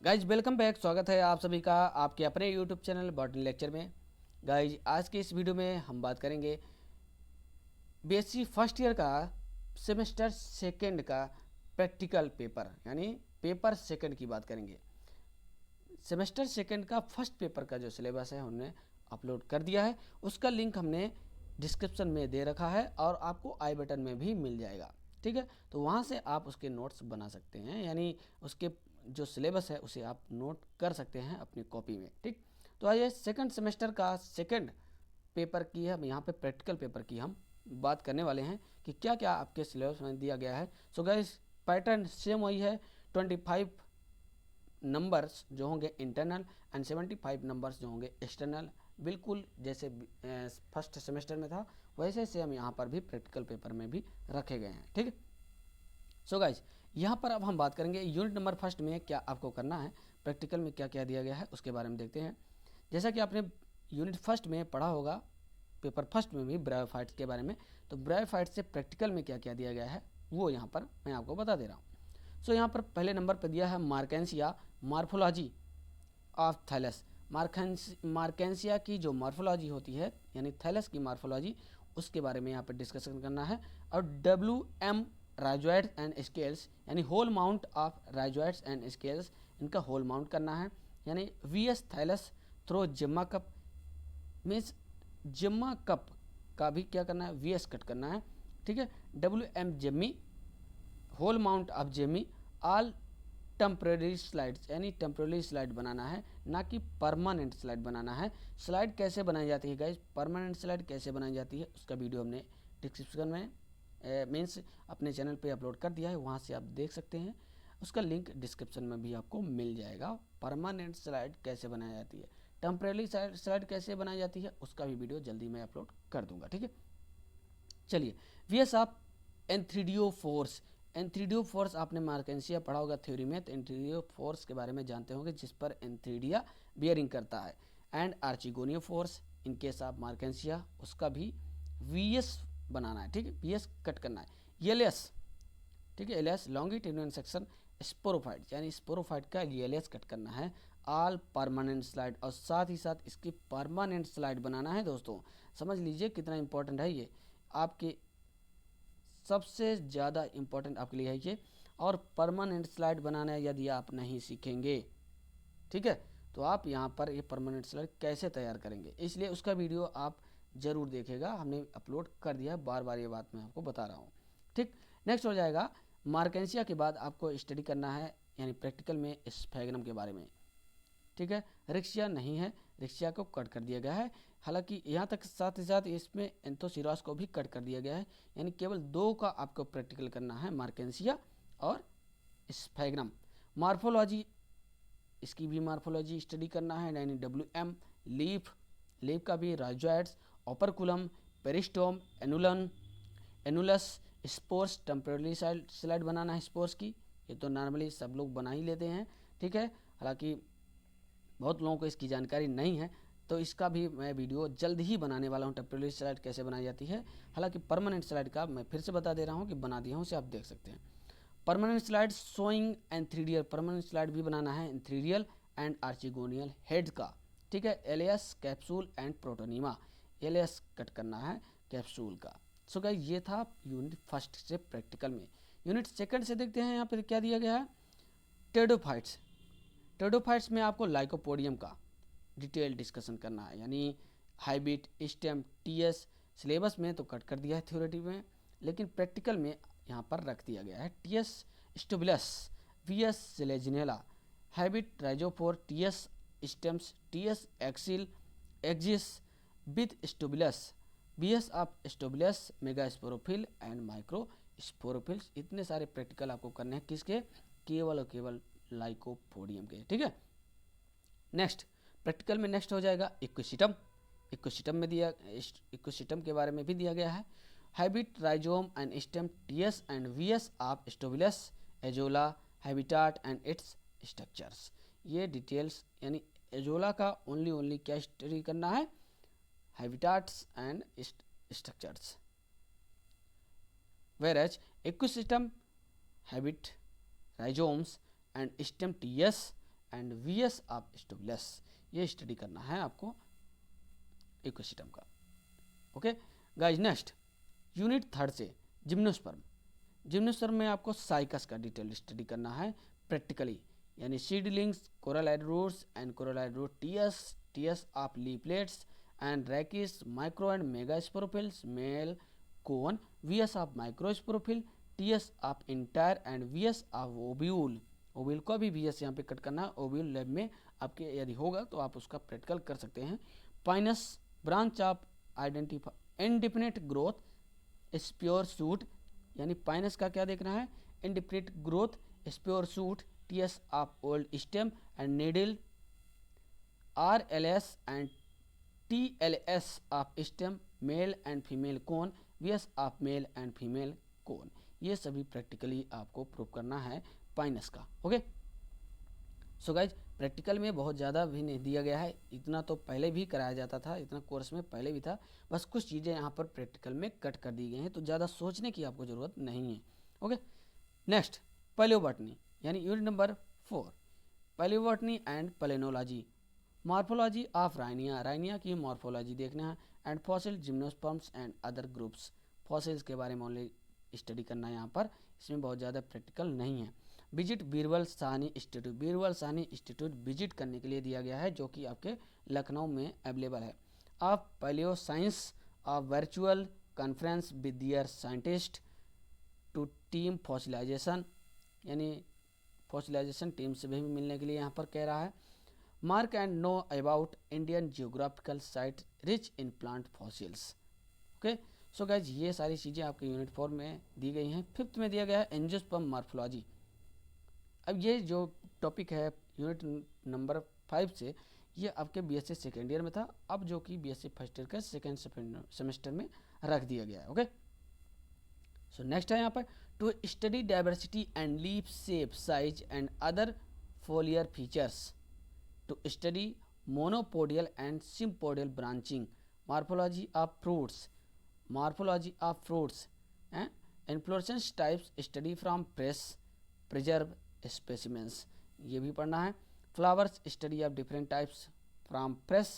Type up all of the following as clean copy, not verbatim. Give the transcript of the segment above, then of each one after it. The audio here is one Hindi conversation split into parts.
Guys welcome back. स्वागत है आप सभी का आपके अपने यूट्यूब चैनल बॉटनी लेक्चर में। गाइज आज के इस वीडियो में हम बात करेंगे बीएससी फर्स्ट ईयर का सेमेस्टर सेकंड का प्रैक्टिकल पेपर यानी पेपर सेकंड की बात करेंगे। सेमेस्टर सेकंड का फर्स्ट पेपर का जो सिलेबस है हमने अपलोड कर दिया है, उसका लिंक हमने डिस्क्रिप्शन में दे रखा है और आपको आई बटन में भी मिल जाएगा। ठीक है, तो वहाँ से आप उसके नोट्स बना सकते हैं, यानी उसके जो सिलेबस है उसे आप नोट कर सकते हैं अपनी कॉपी में। ठीक, तो आइए सेकंड सेमेस्टर का सेकंड पेपर की हम यहाँ पे प्रैक्टिकल पेपर की हम बात करने वाले हैं कि क्या क्या आपके सिलेबस में दिया गया है। सो गाइस पैटर्न सेम वही है, 25 नंबर्स जो होंगे इंटरनल एंड 75 नंबर्स जो होंगे एक्सटर्नल, बिल्कुल जैसे फर्स्ट सेमेस्टर में था वैसे से हम यहाँ पर भी प्रैक्टिकल पेपर में भी रखे गए हैं। ठीक है, सो गाइज यहाँ पर अब हम बात करेंगे यूनिट नंबर फर्स्ट में क्या आपको करना है, प्रैक्टिकल में क्या क्या दिया गया है उसके बारे में देखते हैं। जैसा कि आपने यूनिट फर्स्ट में पढ़ा होगा पेपर फर्स्ट में भी ब्रायोफाइट्स के बारे में, तो ब्रायोफाइट्स से प्रैक्टिकल में क्या क्या दिया गया है वो यहाँ पर मैं आपको बता दे रहा हूँ। सो यहाँ पर पहले नंबर पर दिया है Marchantia morphology of thallus. Marchantia की जो मार्फोलॉजी होती है यानी थैलस की मार्फोलॉजी, उसके बारे में यहाँ पर डिस्कशन करना है। और WM राइजॉइड्स एंड स्केल्स यानी whole mount of rhizoids and scales, इनका होल माउंट करना है। यानी VS thallus through gemma cup means gemma cup का भी क्या करना है, VS कट करना है। ठीक है, WM gemmae whole mount of gemmae all temporary slides यानी टेम्प्रेरी स्लाइड बनाना है, ना कि परमानेंट स्लाइड बनाना है। स्लाइड कैसे बनाई जाती है गाइज, परमानेंट स्लाइड कैसे बनाई जाती है उसका वीडियो हमने डिस्क्रिप्शन में मीन्स अपने चैनल पे अपलोड कर दिया है, वहाँ से आप देख सकते हैं। उसका लिंक डिस्क्रिप्शन में भी आपको मिल जाएगा। परमानेंट स्लाइड कैसे बनाई जाती है, टेम्प्रेरी स्लाइड कैसे बनाई जाती है उसका भी वीडियो जल्दी मैं अपलोड कर दूंगा। ठीक है, चलिए VS ऑफ एंथ्रीडियो फोर्स। एंथ्रीडियो फोर्स आपने मार्केंसिया पढ़ा होगा थ्योरी में, तो एंथ्रीडियो फोर्स के बारे में जानते होंगे जिस पर एंथ्रीडिया बियरिंग करता है। And archegoniophores in case of Marchantia, उसका भी VS बनाना है। ठीक है, VS कट करना है। LS, ठीक है, LS लॉन्गिट्यूडिनल सेक्शन स्पोरोफाइट यानी स्पोरोफाइट का LS कट करना है। ऑल परमानेंट स्लाइड, और साथ ही साथ इसकी परमानेंट स्लाइड बनाना है। दोस्तों समझ लीजिए कितना इंपॉर्टेंट है ये, आपके सबसे ज़्यादा इम्पोर्टेंट आपके लिए है ये। और परमानेंट स्लाइड बनाना है यदि आप नहीं सीखेंगे, ठीक है, तो आप यहाँ पर ये परमानेंट स्लाइड कैसे तैयार करेंगे, इसलिए उसका वीडियो आप ज़रूर देखेगा, हमने अपलोड कर दिया है, बार बार ये बात मैं आपको बता रहा हूँ। ठीक, नेक्स्ट हो जाएगा मार्केंसिया के बाद आपको स्टडी करना है यानी प्रैक्टिकल में स्फेगनम के बारे में। ठीक है, रिक्शिया नहीं है, रिक्शिया को कट कर दिया गया है। हालांकि यहाँ तक साथ ही साथ इसमें एंथोसिरास को भी कट कर दिया गया है, यानी केवल दो का आपको प्रैक्टिकल करना है, मार्केंसिया और स्फेगनम। मार्फोलॉजी, इसकी भी मार्फोलॉजी स्टडी करना है, यानी WM लीफ, लीफ का भी rhizoids, operculum, peristome, annulus, annulus, spores temporary slide बनाना है स्पोर्स की, ये तो नॉर्मली सब लोग बना ही लेते हैं। ठीक है, हालांकि बहुत लोगों को इसकी जानकारी नहीं है, तो इसका भी मैं वीडियो जल्द ही बनाने वाला हूँ, टेम्पररी स्लाइड कैसे बनाई जाती है। हालांकि परमानेंट स्लाइड का मैं फिर से बता दे रहा हूँ कि बना दिया हूँ, उसे आप देख सकते हैं। Permanent slide showing antheridial, permanent slide भी बनाना है एंथ्रीडियल एंड आर्चिगोनियल हेड का। ठीक है, LS capsule and protonema, LS cut करना है कैप्सूल का। सो गाइस ये था यूनिट फर्स्ट से प्रैक्टिकल में। यूनिट सेकंड से देखते हैं यहाँ पर क्या दिया गया है। टेडोफाइट्स, टेडोफाइट्स में आपको लाइकोपोडियम का डिटेल डिस्कशन करना है, यानी हाइबिट, स्टेम, TS सिलेबस में तो कट कर दिया है थ्योरेटिव में, लेकिन प्रैक्टिकल में यहाँ पर रख दिया गया है। TS strobilus, VS Selaginella, habit rhizophore, TS stems, TS axil axis with strobilus, BS of strobilus, mega sporophyll and micro sporophylls. इतने सारे प्रैक्टिकल आपको करने हैं किसके, केवल और केवल लाइकोपोडियम के। ठीक है, नेक्स्ट प्रैक्टिकल में नेक्स्ट हो जाएगा इक्विसिटम। इक्विसिटम में दिया, इक्विसिटम के बारे में भी दिया गया है। Habit rhizome and stem, TS and VS of strobilus, Azolla, habitat and its structures. ये डिटेल्स यानी एजोला का ओनली क्या स्टडी करना है, habitats and structures. whereas ecosystem habit rhizomes and stem TS and VS of strobilus, ये स्टडी करना है आपको इकोसिस्टम का। Okay guys, next unit third से जिम्नोस्पर्म। जिम्नोस्पर्म में आपको साइकस का डिटेल स्टडी करना है प्रैक्टिकली, यानी seedlings, coralloid roots and coralloid root TS of leaflets and rachis, micro and mega sporophylls, male cone, VS of microsporophyll, TS of entire and VS of ovule. Ovule को भी वीएस यहाँ पे कट करना है, ओब्यूल लैब में आपके यदि होगा तो आप उसका प्रैक्टिकल कर सकते हैं। Pinus branch of identify independent growth spur shoot, यानी पाइनस का क्या देखना है, independent growth spur shoot, TS of old stem and needle, RLS and TLS of stem, male and female cone, VS of male and female cone. ये सभी प्रैक्टिकली आपको प्रूव करना है पाइनस का। ओके सो गाइज, प्रैक्टिकल में बहुत ज़्यादा भी नहीं दिया गया है, इतना तो पहले भी कराया जाता था, इतना कोर्स में पहले भी था, बस कुछ चीज़ें यहाँ पर प्रैक्टिकल में कट कर दी गई हैं, तो ज़्यादा सोचने की आपको ज़रूरत नहीं है। ओके नेक्स्ट पैलियोबॉटनी, यानी unit number 4, palaeobotany and palynology, morphology of Rhynia, Rhynia की मॉर्फोलॉजी देखना है, and fossil gymnosperms and other groups, fossils के बारे में ओनली स्टडी करना है यहाँ पर, इसमें बहुत ज़्यादा प्रैक्टिकल नहीं है। Visit Birbal Sahni institute, Birbal Sahni institute visit करने के लिए दिया गया है, जो कि आपके लखनऊ में अवेलेबल है। Of palaeo science of virtual conference with their scientist to team fossilisation, यानी फॉसिलाइजेशन टीम से भी मिलने के लिए यहाँ पर कह रहा है। Mark and know about Indian geographical site rich in plant fossils. Okay so guys, ये सारी चीज़ें आपके यूनिट 4 में दी गई हैं। 5th में दिया गया है एंजियोस्पर्म मॉर्फोलॉजी। अब ये जो टॉपिक है यूनिट नंबर 5 से, ये आपके बीएससी सेकेंड ईयर में था, अब जो कि बीएससी फर्स्ट ईयर के सेकेंड सेमेस्टर में रख दिया गया है। ओके सो नेक्स्ट है यहाँ पर to study diversity and leaf shape size and other foliar features, to study monopodial and sympodial branching, morphology of fruits, morphology of fruits, inflorescence types study from press preserve specimens, ये भी पढ़ना है। Flowers study of different types from fresh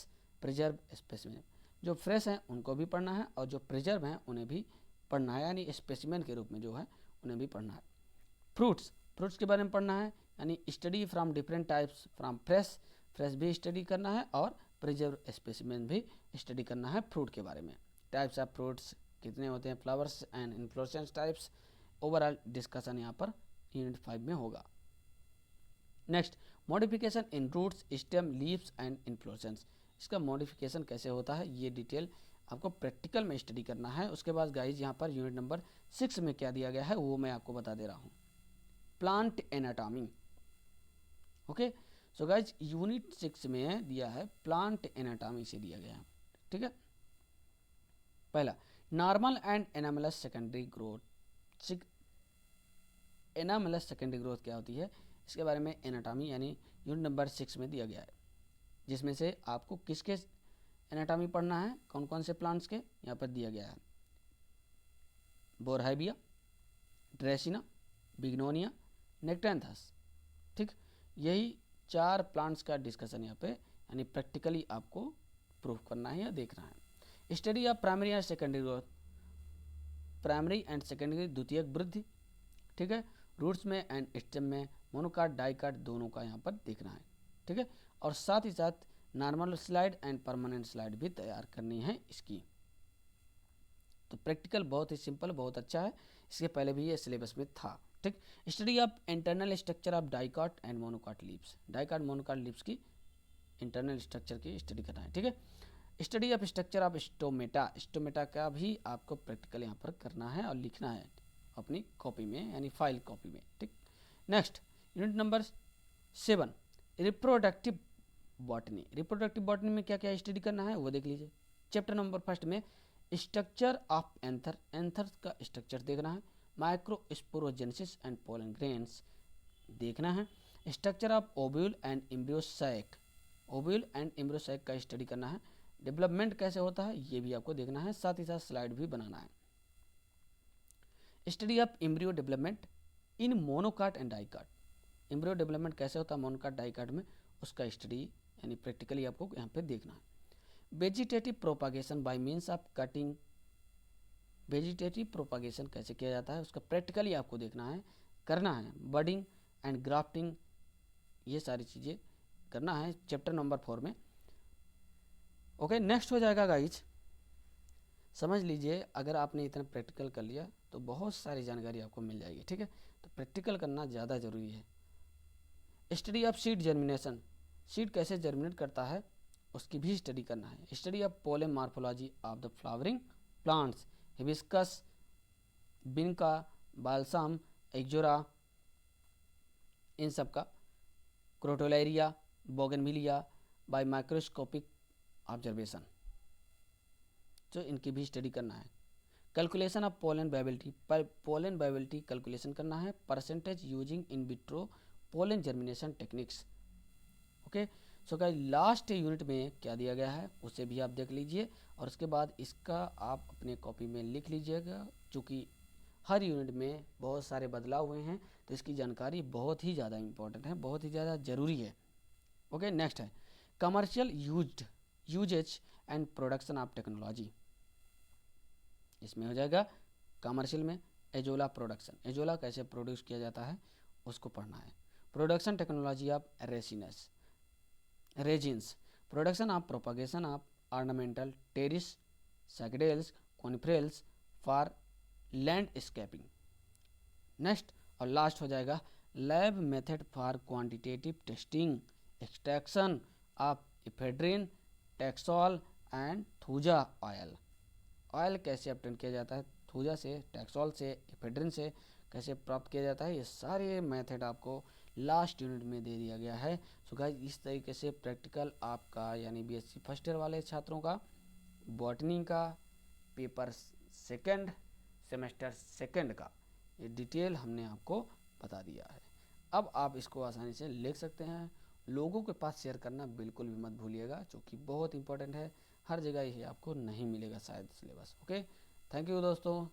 preserve specimen, जो फ्रेश हैं उनको भी पढ़ना है और जो प्रिजर्व हैं उन्हें भी पढ़ना है, यानी स्पेसिमेन के रूप में जो है उन्हें भी पढ़ना है। फ्रूट्स के बारे में पढ़ना है, यानी study from different types from fresh भी स्टडी करना है और प्रिजर्व स्पेसिमेन भी स्टडी करना है फ्रूट के बारे में। टाइप्स ऑफ फ्रूट्स कितने होते हैं, flowers and inflorescence types, overall discussion यहाँ पर यूनिट 5 में होगा। Next modification in roots stem leaves and inflorescence, इसका मॉडिफिकेशन कैसे होता है ये डिटेल आपको प्रैक्टिकल में स्टडी करना है। उसके बाद गाइज यहाँ पर यूनिट नंबर 6 में क्या दिया गया है वो मैं आपको बता दे रहा हूँ, plant anatomy. Okay so guys unit 6 में दिया है प्लांट एनाटॉमी से दिया गया है, ठीक है। पहला normal and anomalous secondary growth, anomalous secondary growth क्या होती है इसके बारे में एनाटॉमी यानी यूनिट नंबर 6 में दिया गया है, जिसमें से आपको किसके एनाटॉमी पढ़ना है, कौन कौन से प्लांट्स के यहाँ पर दिया गया है, बोरहाइबिया, ड्रेसिना, बिग्नोनिया, नेक्टेंथस, ठीक। यही 4 प्लांट्स का डिस्कशन यहाँ पे यानी प्रैक्टिकली आपको प्रूव करना है या देखना है। Study of primary and secondary growth, primary and secondary द्वितीयक वृद्धि, ठीक है। रूट्स में एंड स्टेम में मोनोकाट डाइकाट दोनों का यहाँ पर देखना है, ठीक है। और साथ ही साथ normal slide and permanent slide भी तैयार करनी है इसकी। तो प्रैक्टिकल बहुत ही सिंपल, बहुत अच्छा है, इसके पहले भी ये सिलेबस में था, ठीक। Study of internal structure of dicot and monocot leaves, dicot monocot leaves की इंटरनल स्ट्रक्चर की स्टडी करना है, ठीक है। Study of structure of stomata, stomata का भी आपको प्रैक्टिकल यहाँ पर करना है और लिखना है अपनी कॉपी में यानी फाइल कॉपी में, ठीक। Next unit number 7 reproductive botany, reproductive botany में क्या क्या स्टडी करना है वो देख लीजिए। चैप्टर नंबर 1 में स्ट्रक्चर ऑफ एंथर, एंथर का स्ट्रक्चर देखना है। Micro sporogenesis and pollen grains देखना है। Structure of ovule and embryo sac, ovule and embryo sac का स्टडी करना है। डेवलपमेंट कैसे होता है ये भी आपको देखना है, साथ ही साथ स्लाइड भी बनाना है। Study of embryo development in monocot and dicot, embryo development कैसे होता है मोनोकाट डाइकाट में, उसका स्टडी यानी प्रैक्टिकली आपको यहाँ पे देखना है। Vegetative propagation bye means of cutting, vegetative propagation कैसे किया जाता है उसका प्रैक्टिकली आपको देखना है, करना है। बडिंग एंड ग्राफ्टिंग, ये सारी चीज़ें करना है चैप्टर नंबर 4 में। ओके, नेक्स्ट हो जाएगा गाइज, समझ लीजिए अगर आपने इतना प्रैक्टिकल कर लिया तो बहुत सारी जानकारी आपको मिल जाएगी, ठीक है। तो प्रैक्टिकल करना ज़्यादा ज़रूरी है। Study of seed germination, seed कैसे जर्मिनेट करता है उसकी भी स्टडी करना है। Study of pollen morphology of the flowering plants, hibiscus, vinca, balsam, ixora, इन सब का, crotalaria, bougainvillea by microscopic observation, जो इनकी भी स्टडी करना है। Calculation of pollen viability, pollen viability calculation करना है। Percentage using in vitro pollen germination techniques. Okay, so guys last unit में क्या दिया गया है उसे भी आप देख लीजिए और उसके बाद इसका आप अपने कॉपी में लिख लीजिएगा, चूँकि हर यूनिट में बहुत सारे बदलाव हुए हैं तो इसकी जानकारी बहुत ही ज़्यादा इंपॉर्टेंट है, बहुत ही ज़्यादा ज़रूरी है। ओके, नेक्स्ट है commercial uses and production of technology. इसमें हो जाएगा कमर्शियल में एजोला प्रोडक्शन, एजोला कैसे प्रोड्यूस किया जाता है उसको पढ़ना है। Production technology of resinous resins, production of propagation of ornamental pteris cycadales coniferales for landscaping. Next और लास्ट हो जाएगा lab method for quantitative testing extraction of ephedrine taxol and thuja oil. Oil कैसे ऑब्टेन किया जाता है थूजा से, टैक्सोल से, इफेड्रिन से कैसे प्राप्त किया जाता है, ये सारे मेथड आपको लास्ट यूनिट में दे दिया गया है। सो गाइस इस तरीके से प्रैक्टिकल आपका यानी बीएससी फर्स्ट ईयर वाले छात्रों का बॉटनी का पेपर सेकंड सेमेस्टर सेकंड का ये डिटेल हमने आपको बता दिया है। अब आप इसको आसानी से लिख सकते हैं। लोगों के पास शेयर करना बिल्कुल भी मत भूलिएगा, क्योंकि बहुत इंपॉर्टेंट है, हर जगह ये आपको नहीं मिलेगा शायद सिलेबस। ओके, थैंक यू दोस्तों।